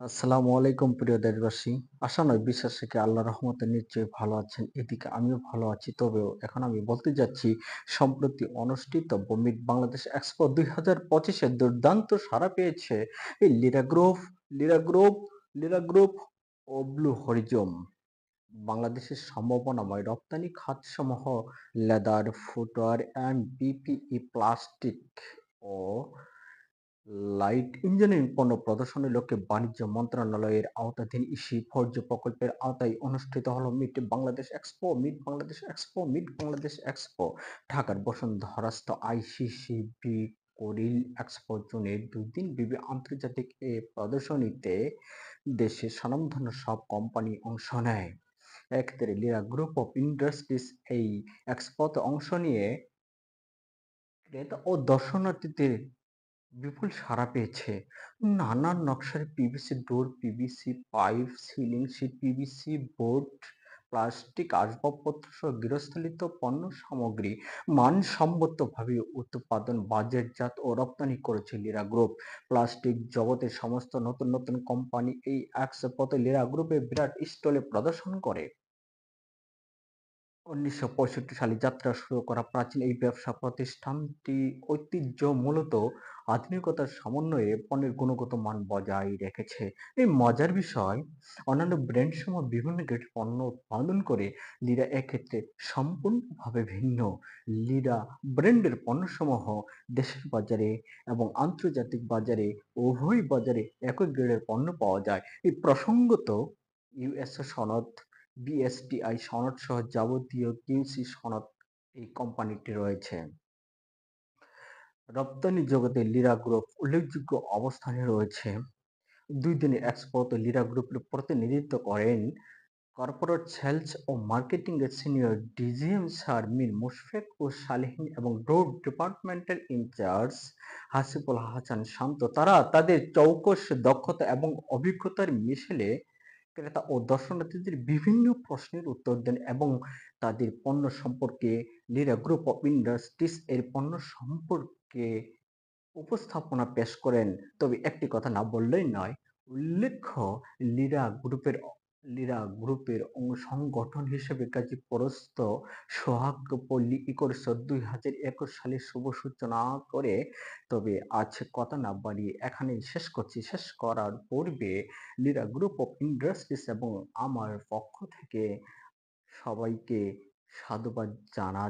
আসসালামু আলাইকুম প্রিয় দেশবাসী। আশা নয় বিশ্বাস রেখে আল্লাহর রহমতে নিশ্চয়ই ভালো আছেন। এদিকে আমিও ভালো আছি। তবেও এখন আমি বলতে যাচ্ছি সম্প্রতি অনুষ্ঠিতব্য মিট বাংলাদেশ এক্সপো ২০২৫ এ দুর্দান্ত সাড়া পেয়েছে এই লিরা গ্রুপ, লিরা গ্রুপ ও ব্লু হরিজম। বাংলাদেশের সম্ভাবনাময় রপ্তানি খাতসমূহ লেদার, ফুটওয়্যার অ্যান্ড বিপিই, প্লাস্টিক ও লাইট ইঞ্জিনিয়ারিং পণ্য প্রদর্শনের লক্ষ্যে বাণিজ্য মন্ত্রণালয়ের আওতাধীন ইসি ফোরজি প্রকল্পের আওতায় অনুষ্ঠিত হলো মিট বাংলাদেশ এক্সপো। ঢাকার বসুন্ধরাস্থ আইসিসিবি কোরিল এক্সপো জোনের ২ দিন ব্যাপী আন্তর্জাতিক এ প্রদর্শনীতে দেশের স্বনামধন্য সব কোম্পানি অংশ নেয়। এক্ষেত্রে লিরা গ্রুপ অফ ইন্ডাস্ট্রিজ এই এক্সপোতে অংশ নিয়ে ক্রেতা ও দর্শনার্থীদের বিপুল সাড়া পেয়েছে। নানান নকশার পিভিসি ডোর, PVC pipe, ceiling sheet, PVC board, plastic আসবাবপত্র সহ গৃহস্থালিত পণ্য সামগ্রী মানসম্মতভাবে উৎপাদন, বাজারজাত ও রপ্তানি করেছে লিরা গ্রুপ। প্লাস্টিক জগতের সমস্ত নতুন নতুন কোম্পানি এই এক্সপোতে লিরা গ্রুপের বিরাট স্টলে প্রদর্শন করে। ১৯৬৫ সালে যাত্রা শুরু করা প্রাচীন এই ব্যবসা প্রতিষ্ঠানটি ঐতিহ্য মূলত আধুনিকতার সমন্বয়ে পণ্যের গুণগত মান বজায় রেখেছে। এই মজার বিষয়, অন্যান্য ব্র্যান্ডসমূহ বিভিন্ন গ্রেড পণ্য উৎপাদন করে, লিরা এক্ষেত্রে সম্পূর্ণভাবে ভিন্ন। লিরা ব্র্যান্ডের পণ্যসমূহ দেশের বাজারে এবং আন্তর্জাতিক বাজারে উভয় বাজারে একই গ্রেডের পণ্য পাওয়া যায়। এই প্রসঙ্গত ইউএসও সনদ, বিএসটিআই সনদ সহ যাবতীয় কিউসি সনদ এই কোম্পানিটি রয়েছে। রপ্তানি জগতে লিরা গ্রুপ উল্লেখযোগ্য অবস্থানে রয়েছে। ২ দিনের এক্সপোতে লিরা গ্রুপের প্রতিনিধিত্ব করেন কর্পোরেট সেলস ও মার্কেটিং এর সিনিয়র ডিজিএম স্যার মীর মুশফেক ও সালেহীন এবং রোড ডিপার্টমেন্টের ইনচার্জ হাসিবুল হাসান শান্ত। তারা তাদের চৌকস দক্ষতা এবং অভিজ্ঞতার মিশেলে ক্রেতা ও দর্শনার্থীদের বিভিন্ন প্রশ্নের উত্তর দেন এবং তাদের পণ্য সম্পর্কে, লিরা গ্রুপ অফ ইন্ডাস্ট্রিজ এর পণ্য সম্পর্কে উপস্থাপনা পেশ করেন। তবে একটি কথা না বললেই নয়, উল্লেখ্য লিরা গ্রুপের লিরা গ্রুপের সংগঠন হিসেবে গাজীপুরস্থ সোহাগ পল্লী ইকোরিসোর্ট ২০২১ সালে শুভ সূচনা করে। তবে আজ কথা না বাড়িয়ে এখানেই শেষ করছি। শেষ করার পূর্বে লিরা গ্রুপ অফ ইন্ডাস্ট্রিজ এবং আমার পক্ষ থেকে সবাইকে সাধুবাদ জানা